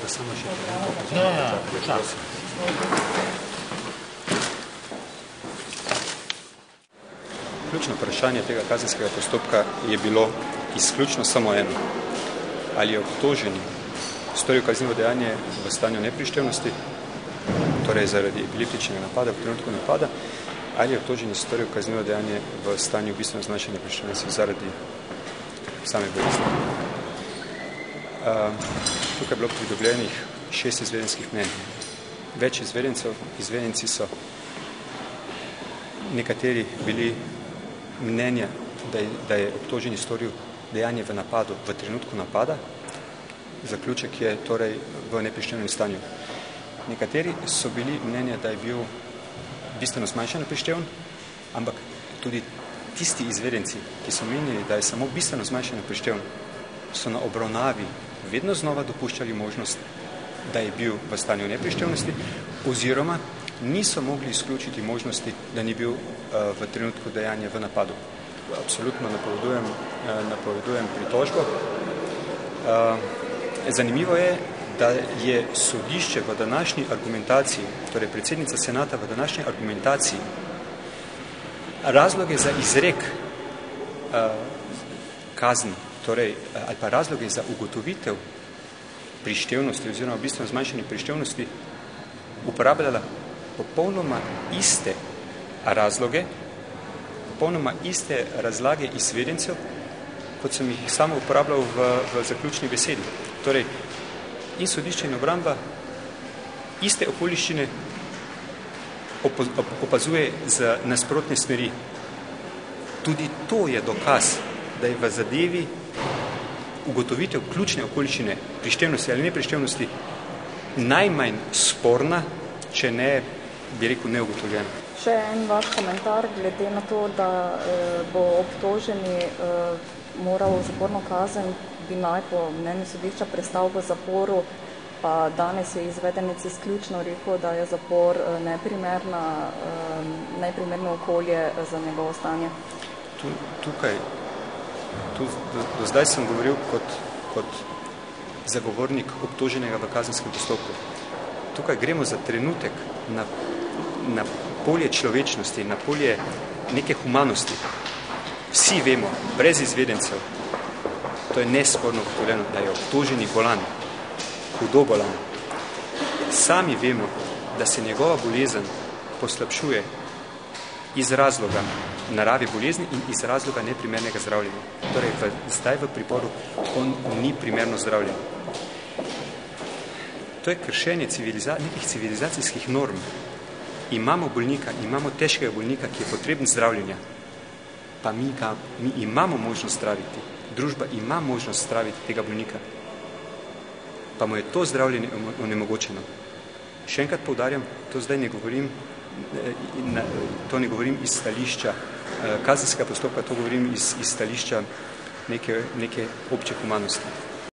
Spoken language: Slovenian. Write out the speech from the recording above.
samo še Ključno vprašanje tega kazenskega postopka je bilo izključno samo eno. Ali je obtoženi storil kaznivo dejanje v stanju neprištevnosti, torej zaradi epileptičnega napada, v trenutku napada, ali je obtoženi storil kaznivo dejanje v stanju bistveno zmanjšane neprištevnosti zaradi same bolezni. Tukaj je bilo pridobljenih 6 izvedenskih mnenj. Več izvedenci so nekateri bili mnenja, da je obtoženi storil dejanje v napadu v trenutku napada, zaključek je torej v neprištevnem stanju. Nekateri so bili mnenja, da je bil bistveno zmanjšan neprišteven, ampak tudi tisti izvedenci, ki so menili, da je samo bistveno zmanjšan neprišteven, so na obravnavi vedno znova dopuščali možnost, da je bil v stanju neprištevnosti, oziroma niso mogli izključiti možnosti, da ni bil v trenutku dejanja v napadu. Absolutno napovedujem pritožbo. Zanimivo je, da je sodišče v današnji argumentaciji, torej predsednica senata v današnji argumentaciji, razloge za izrek kazni, torej, ali pa razloge za ugotovitev prištevnosti oziroma bistveno zmanjšanje prištevnosti uporabljala popolnoma iste razloge, popolnoma iste razlage izvedencev, kot sem jih samo uporabljal v zaključni besedi. Torej, in sodišče in obramba iste okoliščine opazuje z nasprotne smeri. Tudi to je dokaz, da je v zadevi ugotovitev ključne okoliščine prištevnosti ali neprištevnosti najmanj sporna, če ne, bi rekel, neugotovljena. Še en vaš komentar glede na to, da bo obtoženi moral zaporno kazen, bi naj po mnenju sodišča prestal v zaporu, pa danes je izvedenec izključno rekel, da je zapor neprimerno okolje za njegovo stanje. Do zdaj sem govoril kot zagovornik obtoženega v kazenskem postopku. Tukaj gremo za trenutek na polje človečnosti, na polje neke humanosti. Vsi vemo, brez izvedencev, to je nesporno ugotovljeno, da je obtoženi bolan, hudo bolan. Sami vemo, da se njegova bolezen poslabšuje iz razloga naravi bolezni in iz razloga neprimernega zdravljenja. Torej, zdaj v priporu on ni primerno zdravljen. To je kršenje nekih civilizacijskih norm. Imamo bolnika, imamo težkega bolnika, ki je potreben zdravljenja, pa mi imamo možnost zdraviti. Družba ima možnost zdraviti tega bolnika, pa mu je to zdravljenje onemogočeno. Še enkrat poudarjam, to zdaj ne govorim, to ne govorim iz stališča kazenskega postopka, to govorim iz stališča neke obče humanosti.